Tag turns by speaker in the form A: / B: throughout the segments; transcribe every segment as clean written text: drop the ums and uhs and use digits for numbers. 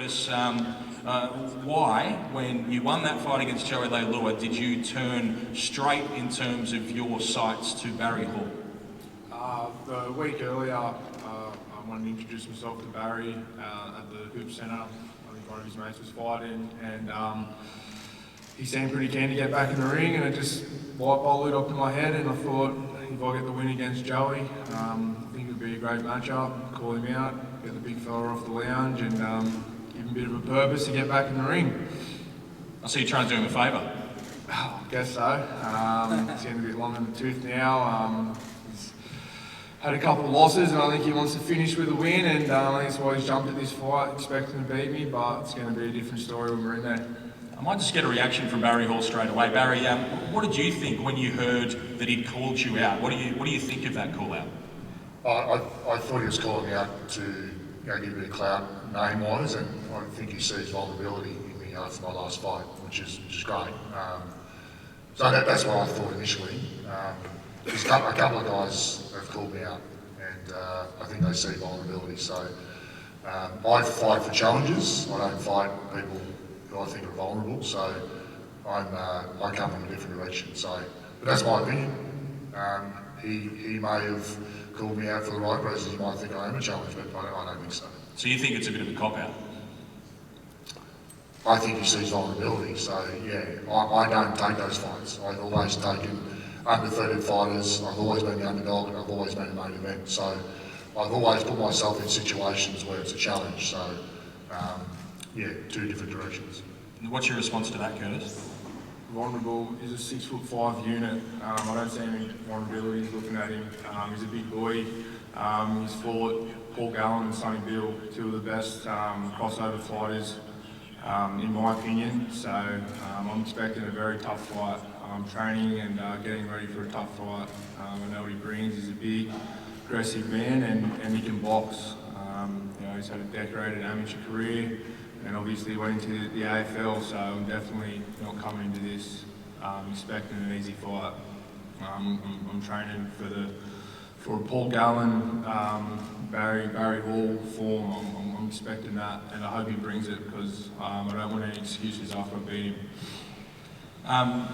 A: Curtis, why, when you won that fight against Joey Leilua, did you turn straight in terms of your sights to Barry Hall?
B: The week earlier, I wanted to introduce myself to Barry at the Hoop Centre. I think one of his mates was fighting, and he seemed pretty keen to get back in the ring, and it just light bulb lit up in my head, and I thought, if I get the win against Joey, I think it would be a great matchup. Call him out, get the big fella off the lounge, and give him a bit of a purpose to get back in the ring.
A: I see you trying to do him a favour.
B: I guess so. It's getting a bit long in the tooth now. He's had a couple of losses, and I think he wants to finish with a win, and I think that's why he's jumped at this fight, expecting to beat me, but it's going to be a different story when we're in there.
A: I might just get a reaction from Barry Hall straight away. Barry, what did you think when you heard that he'd called you out? What do you think of that call out?
C: I thought he was calling me out to give a bit of clout name-wise, and I think he sees vulnerability in me after my last fight, which is great. So that's what I thought initially. There's a couple of guys have called me out, and I think they see vulnerability. So I fight for challenges. I don't fight people who I think are vulnerable. So I come in a different direction. So, but that's my opinion. He may have called me out for the right reasons. He might think I am a challenge, but I don't think so.
A: So you think it's a bit of a cop-out?
C: I think he sees vulnerability. So yeah, I don't take those fights. I've always taken undefeated fighters. I've always been the underdog, and I've always been the main event. So I've always put myself in situations where it's a challenge. So yeah, two different directions.
A: What's your response to that, Curtis?
B: Vulnerable. He's a 6'5" unit. I don't see any vulnerabilities looking at him. He's a big boy. He's fought Paul Gallen and Sonny Bill, two of the best crossover fighters, in my opinion. So I'm expecting a very tough fight. I'm training and getting ready for a tough fight. I know what he brings. He's a big, aggressive man, and he can box. He's had a decorated amateur career, and obviously went into the AFL, so I'm definitely not coming into this expecting an easy fight. I'm training for a Paul Gallen, Barry Hall form. I'm expecting that, and I hope he brings it, because I don't want any excuses after I beat him.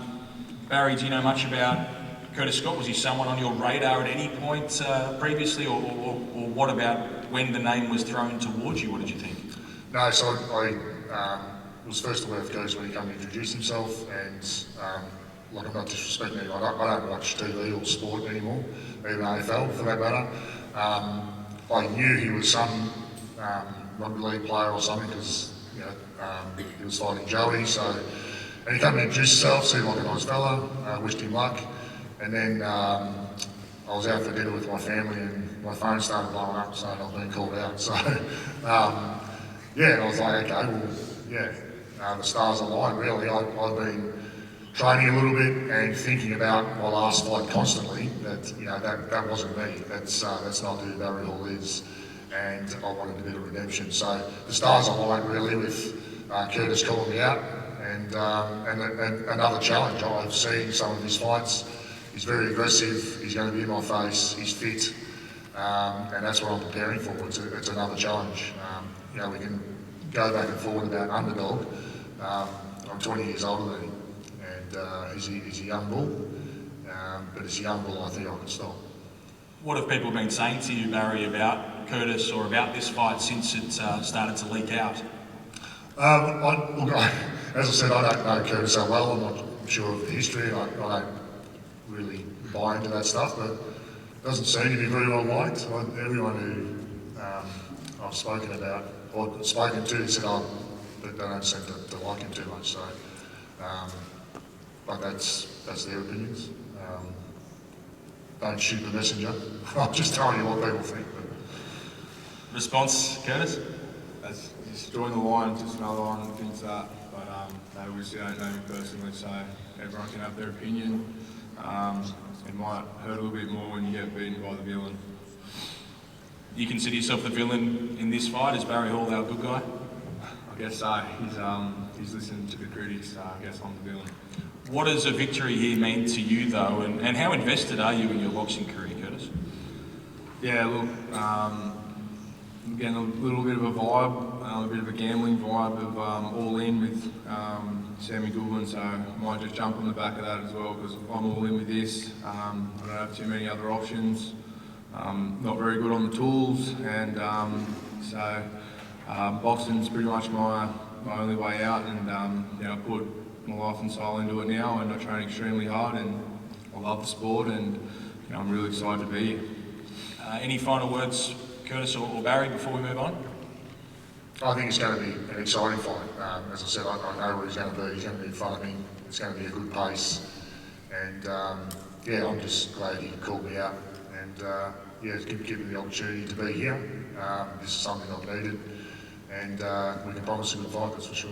B: Barry, do you know much about Curtis Scott? Was he someone on your radar at any point previously, or what about when the name was thrown towards you? What did you think?
C: No, so I was first aware of Curtis when he came to introduce himself, and like, I'm not disrespecting anyone, I don't watch TV or sport anymore, even AFL for that matter. I knew he was some rugby league player or something, because he was fighting Joey, and he came to introduce himself, seemed like a nice fella, wished him luck, and then I was out for dinner with my family, and my phone started blowing up saying I was being called out. So yeah, and I was like, okay, well, yeah, the stars aligned really. I've been training a little bit and thinking about my last fight constantly, that that wasn't me, that's not who Barry Hall is, and I wanted a bit of redemption. So the stars aligned really with Curtis calling me out, and another challenge. I've seen some of his fights. He's very aggressive, he's going to be in my face, he's fit, and that's what I'm preparing for. It's another challenge. We can go back and forward about underdog. I'm 20 years older than him, and he's a young bull, but as a young bull I think I can stop.
A: What have people been saying to you, Barry, about Curtis or about this fight since it started to leak out?
C: As I said, I don't know Curtis so well. I'm not sure of the history, and I don't really buy into that stuff, but it doesn't seem to be very well liked. Everyone who I've spoken about or spoken to said, but they don't seem to like him too much. So, but that's their opinions. Don't shoot the messenger. I'm just telling you what people think. But.
A: Response, Curtis?
B: Just join the line, just another one that thinks that, but they obviously don't know me personally, so everyone can have their opinion. It might hurt a little bit more when you get beaten by the villain.
A: You consider yourself the villain in this fight? Is Barry Hall our good guy?
B: I guess so. He's listening to the critics, so I guess I'm the villain.
A: What does a victory here mean to you, though, and how invested are you in your boxing career, Curtis?
B: Yeah, look, I'm getting a little bit of a vibe, a bit of a gambling vibe of all in with Sammy Goodwin, so I might just jump on the back of that as well because I'm all in with this. I don't have too many other options. Not very good on the tools, and so boxing's pretty much my only way out, and I put my life and soul into it now, and I train extremely hard, and I love the sport, and I'm really excited to be here.
A: Any final words, Curtis or Barry, before we move on?
C: I think it's going to be an exciting fight. As I said, I know what he's going to be. He's going to be in front of me. It's going to be a good pace, and I'm just glad he called me out, and give me the opportunity to be here. This is something I've needed, and we can promise a good fight, that's for sure.